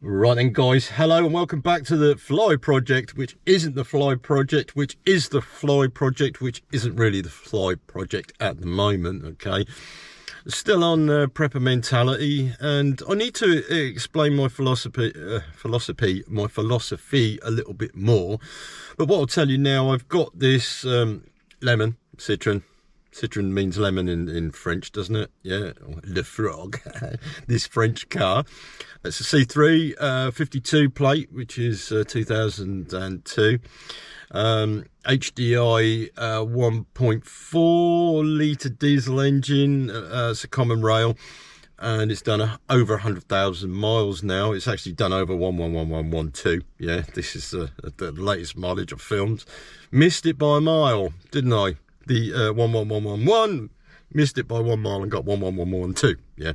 Right then guys, hello and welcome back to the Fly Project, which isn't the Fly Project, which is the Fly Project, which isn't really the Fly Project at the moment, okay? Still on prepper mentality, and I need to explain my philosophy a little bit more. But what I'll tell you now, I've got this lemon, citron. Citron means lemon in French, doesn't it? Yeah, Le Frog. This French car. It's a C3 52 plate, which is 2002. HDI 1.4 litre diesel engine. It's a common rail, and it's done over 100,000 miles now. It's actually done over 11112. Yeah, this is the latest mileage I've filmed. Missed it by a mile, didn't I? The 11111 missed it by 1 mile and got 11112. Yeah,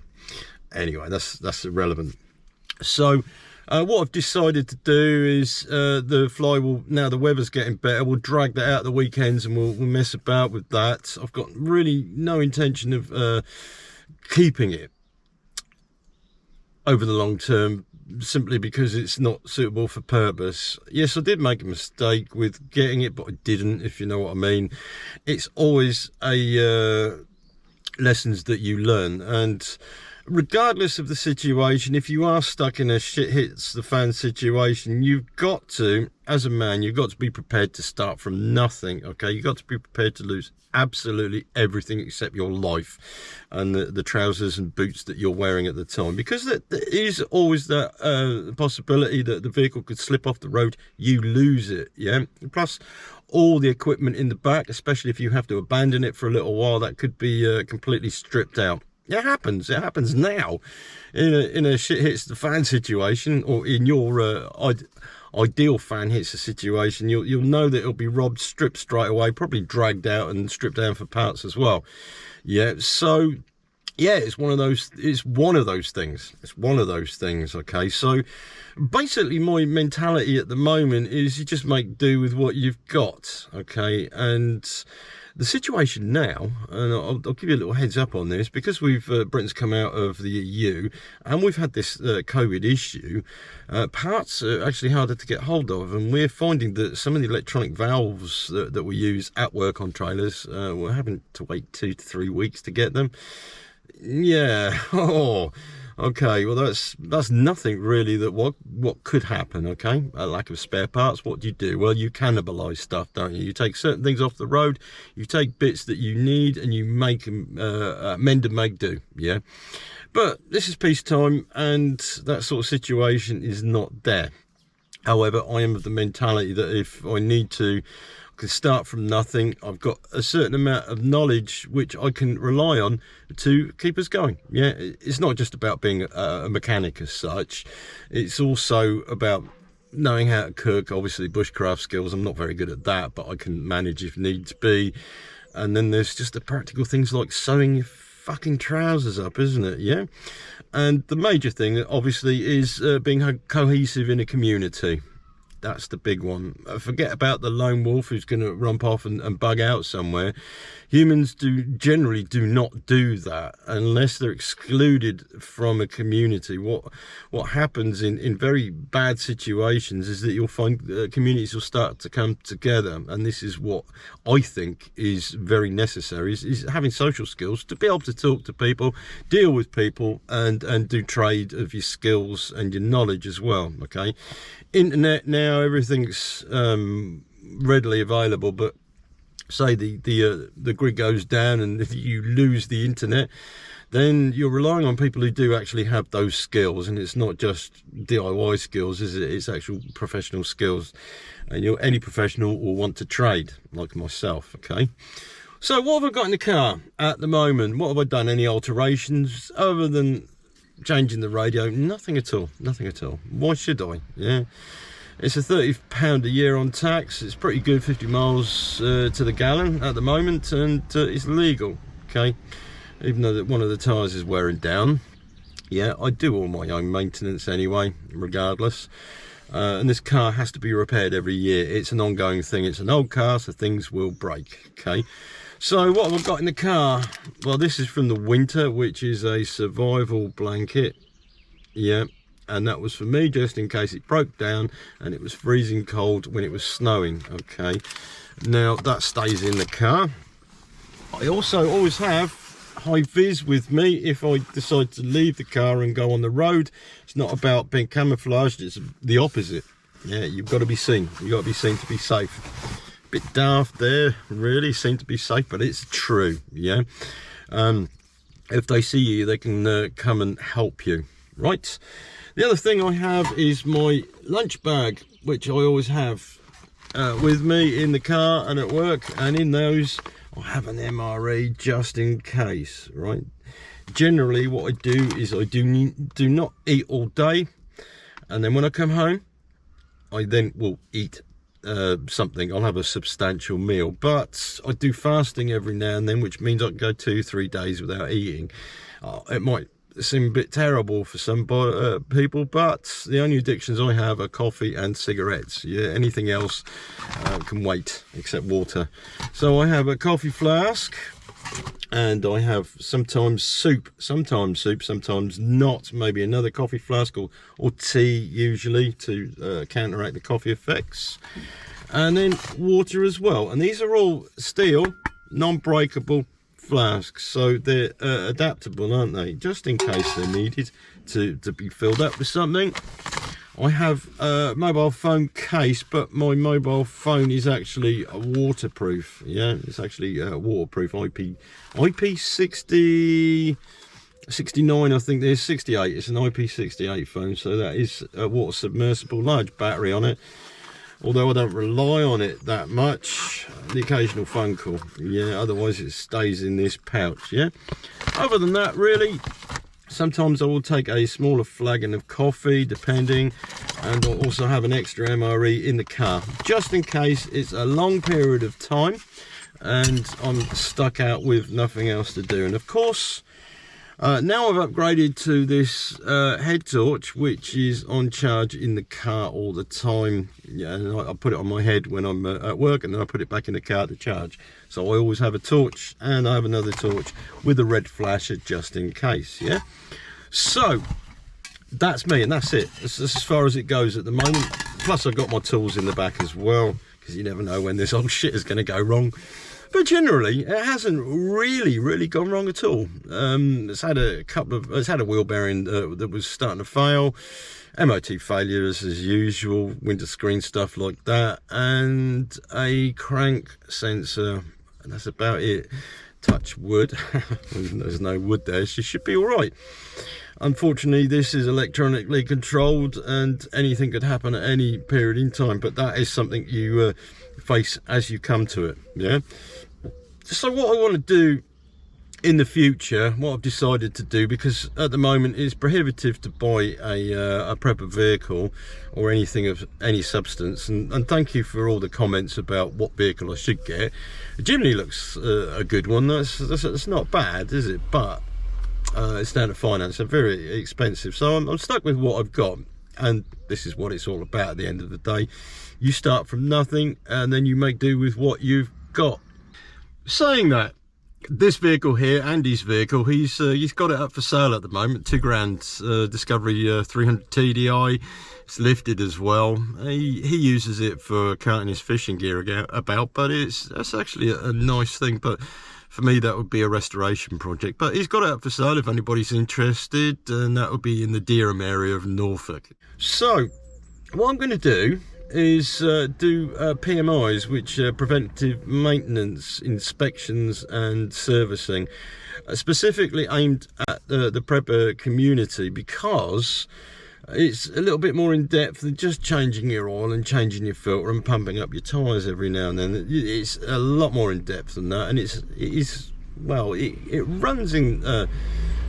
anyway, that's irrelevant. So what I've decided to do is the Fly will, now the weather's getting better, we'll drag that out the weekends and we'll mess about with that. I've got really no intention of keeping it over the long term, simply because it's not suitable for purpose. Yes, I did make a mistake with getting it, but I didn't, if you know what I mean. It's always a lessons that you learn, and regardless of the situation, if you are stuck in a shit hits the fan situation, you've got to, as a man, you've got to be prepared to start from nothing, okay? You've got to be prepared to lose absolutely everything except your life and the trousers and boots that you're wearing at the time, because there is always that possibility that the vehicle could slip off the road, you lose it, yeah? Plus all the equipment in the back, especially if you have to abandon it for a little while, that could be completely stripped out. It happens now in a shit hits the fan situation, or in your ideal fan hits the situation. You'll know that it'll be robbed, stripped straight away, probably dragged out and stripped down for parts as well. Yeah, so yeah, it's one of those things. Okay, so basically my mentality at the moment is you just make do with what you've got, okay? And the situation now, and I'll give you a little heads up on this, because Britain's come out of the EU and we've had this COVID issue, parts are actually harder to get hold of, and we're finding that some of the electronic valves that we use at work on trailers, we're having to wait 2 to 3 weeks to get them. Yeah, oh, okay, well that's nothing really that what could happen, okay? A lack of spare parts, what do? Well, you cannibalize stuff, don't you? You take certain things off the road, you take bits that you need, and you make them mend and make do, yeah? But this is peacetime, and that sort of situation is not there. However, I am of the mentality that if I need to, I can start from nothing. I've got a certain amount of knowledge which I can rely on to keep us going. Yeah, it's not just about being a mechanic as such. It's also about knowing how to cook. Obviously, bushcraft skills, I'm not very good at that, but I can manage if needs be. And then there's just the practical things like sewing your fucking trousers up, isn't it? Yeah. And the major thing, obviously, is being cohesive in a community. That's the big one. Forget about the lone wolf who's going to rump off and bug out somewhere. Humans generally do not do that unless they're excluded from a community. What happens in very bad situations is that you'll find communities will start to come together, and this is what I think is very necessary, is having social skills to be able to talk to people, deal with people, and do trade of your skills and your knowledge as well, okay? Internet now, everything's readily available, but say the grid goes down and if you lose the internet, then you're relying on people who do actually have those skills, and it's not just DIY skills, is it? It's actual professional skills, and any professional will want to trade, like myself, okay? So what have I got in the car at the moment? What have I done? Any alterations other than changing the radio? Nothing at all. Why should I? Yeah, it's a £30 a year on tax. It's pretty good, 50 miles to the gallon at the moment, and it's legal, okay? Even though one of the tyres is wearing down. Yeah, I do all my own maintenance anyway, regardless. And this car has to be repaired every year. It's an ongoing thing. It's an old car, so things will break, okay? So what have I got in the car? Well, this is from the winter, which is a survival blanket. Yeah, and that was for me just in case it broke down and it was freezing cold when it was snowing. Okay, now that stays in the car. I also always have high vis with me if I decide to leave the car and go on the road. It's not about being camouflaged, it's the opposite. Yeah, you've got to be seen. You've got to be seen to be safe. Bit daft there, really, seem to be safe, but it's true. Yeah, if they see you, they can come and help you. Right, the other thing I have is my lunch bag, which I always have with me in the car and at work, and in those I have an MRE just in case. Right, generally what I do is I do not eat all day, and then when I come home I then will eat something. I'll have a substantial meal, but I do fasting every now and then, which means I can go 2-3 days without eating. It might seem a bit terrible for some people, but the only addictions I have are coffee and cigarettes. Yeah, anything else can wait except water. So I have a coffee flask, and I have sometimes soup, sometimes not, maybe another coffee flask or tea, usually to counteract the coffee effects, and then water as well. And these are all steel, non-breakable flasks, so they're adaptable, aren't they, just in case they're needed to be filled up with something. I have a mobile phone case, but my mobile phone is actually waterproof. Yeah, it's actually waterproof. IP69, I think there's 68. It's an IP68 phone, so that is a water submersible, large battery on it. Although I don't rely on it that much, the occasional phone call. Yeah, otherwise it stays in this pouch. Yeah. Other than that, really. Sometimes I will take a smaller flagon of coffee, depending, and I'll also have an extra MRE in the car, just in case it's a long period of time and I'm stuck out with nothing else to do. And of course, now I've upgraded to this head torch, which is on charge in the car all the time. Yeah, and I put it on my head when I'm at work, and then I put it back in the car to charge. So I always have a torch, and I have another torch with a red flasher just in case. Yeah, so that's me, and that's it. That's as far as it goes at the moment. Plus I've got my tools in the back as well, because you never know when this old shit is going to go wrong. But generally, it hasn't really gone wrong at all. It's had a wheel bearing that was starting to fail, MOT failures as usual, winter screen stuff like that, and a crank sensor, and that's about it. Touch wood. There's no wood there. She should be all right. Unfortunately, this is electronically controlled, and anything could happen at any period in time. But that is something you face as you come to it. Yeah. So what I want to do in the future, what I've decided to do, because at the moment it's prohibitive to buy a prepper vehicle or anything of any substance, and thank you for all the comments about what vehicle I should get. It generally looks a good one. That's not bad, is it? But it's down to finance. They're very expensive, so I'm stuck with what I've got, and this is what it's all about at the end of the day. You start from nothing, and then you make do with what you've got. Saying that, this vehicle here, Andy's vehicle, he's got it up for sale at the moment. £2,000 Discovery 300 TDI. It's lifted as well. He uses it for carting his fishing gear about, but that's actually a nice thing. But for me, that would be a restoration project. But he's got it up for sale if anybody's interested, and that would be in the Dereham area of Norfolk. So what I'm going to do is do PMIs, which are preventive maintenance inspections and servicing, specifically aimed at the prepper community, because it's a little bit more in depth than just changing your oil and changing your filter and pumping up your tyres every now and then. It's a lot more in depth than that, and it runs in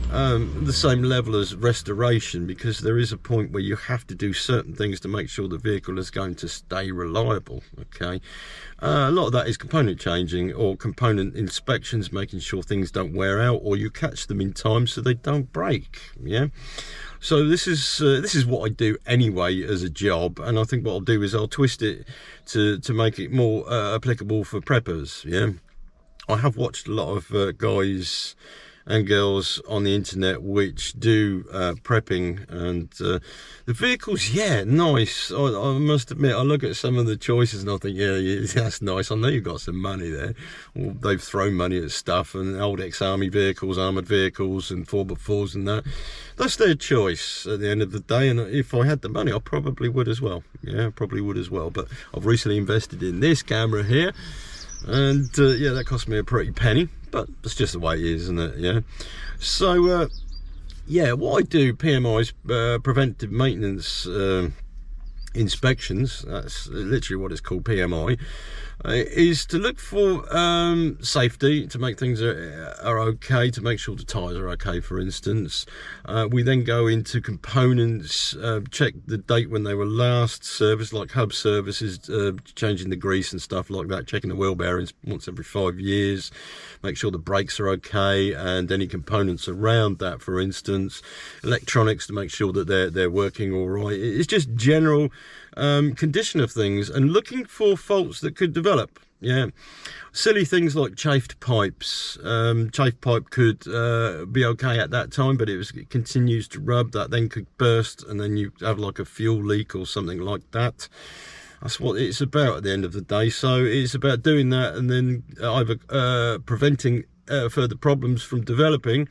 the same level as restoration, because there is a point where you have to do certain things to make sure the vehicle is going to stay reliable. Okay, a lot of that is component changing or component inspections, making sure things don't wear out or you catch them in time so they don't break. Yeah, so this is what I do anyway as a job, and I think what I'll do is I'll twist it to make it more applicable for preppers. Yeah, I have watched a lot of guys and girls on the internet which do prepping, and the vehicles, yeah, nice. I must admit, I look at some of the choices and I think, yeah, that's nice. I know you've got some money there. Well, they've thrown money at stuff, and old ex-army vehicles, armoured vehicles and 4x4s and that. That's their choice at the end of the day, and if I had the money I probably would as well. Yeah, probably would as well. But I've recently invested in this camera here, and yeah, that cost me a pretty penny, but that's just the way it is, isn't it? Yeah. So yeah, what I do, PMI's, preventive maintenance inspections, that's literally what it's called, PMI, is to look for safety, to make things are okay, to make sure the tyres are okay, for instance. We then go into components, check the date when they were last serviced, like hub services, changing the grease and stuff like that, checking the wheel bearings once every 5 years, make sure the brakes are okay, and any components around that, for instance. Electronics, to make sure that they're working all right. It's just general condition of things, and looking for faults that could develop. Yeah, silly things like chafed pipes. Chafed pipe could be okay at that time, but it continues to rub. That then could burst, and then you have like a fuel leak or something like that. That's what it's about at the end of the day. So it's about doing that, and then either preventing further problems from developing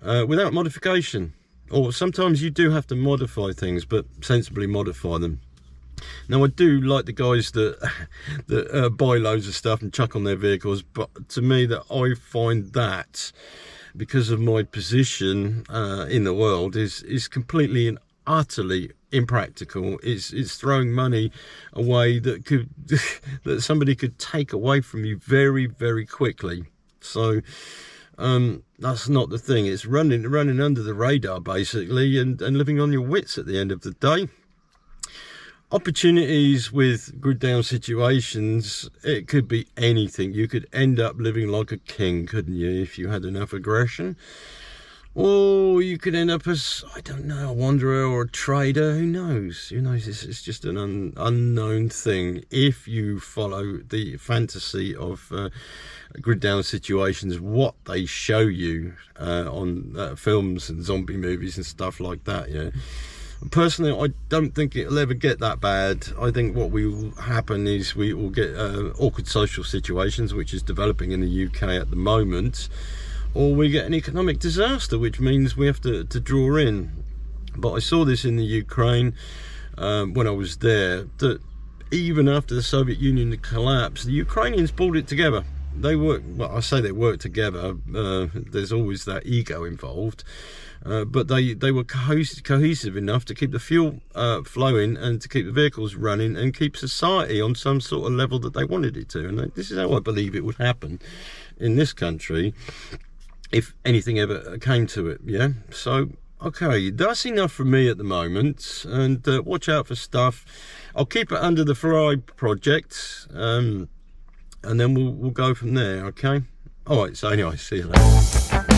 without modification. Or sometimes you do have to modify things, but sensibly modify them. Now, I do like the guys that buy loads of stuff and chuck on their vehicles, but to me, that I find that, because of my position in the world, is completely and utterly impractical. It's throwing money away that could that somebody could take away from you very, very quickly. So that's not the thing. It's running under the radar, basically, and living on your wits at the end of the day. Opportunities with grid down situations, it could be anything. You could end up living like a king, couldn't you, if you had enough aggression? Or you could end up as, I don't know, a wanderer or a trader. Who knows? Who knows? It's just an unknown thing. If you follow the fantasy of grid down situations, what they show you on films and zombie movies and stuff like that, yeah. Personally, I don't think it'll ever get that bad. I think what will happen is we will get awkward social situations, which is developing in the UK at the moment, or we get an economic disaster, which means we have to draw in. But I saw this in the Ukraine when I was there, that even after the Soviet Union collapsed, the Ukrainians pulled it together. They work, well, I say they work together, there's always that ego involved, but they were cohesive enough to keep the fuel flowing and to keep the vehicles running and keep society on some sort of level that they wanted it to. And this is how I believe it would happen in this country if anything ever came to it. Yeah, so okay, that's enough from me at the moment, and watch out for stuff. I'll keep it under the Ferrari project, and then we'll go from there. Okay, all right, so anyway, see you later.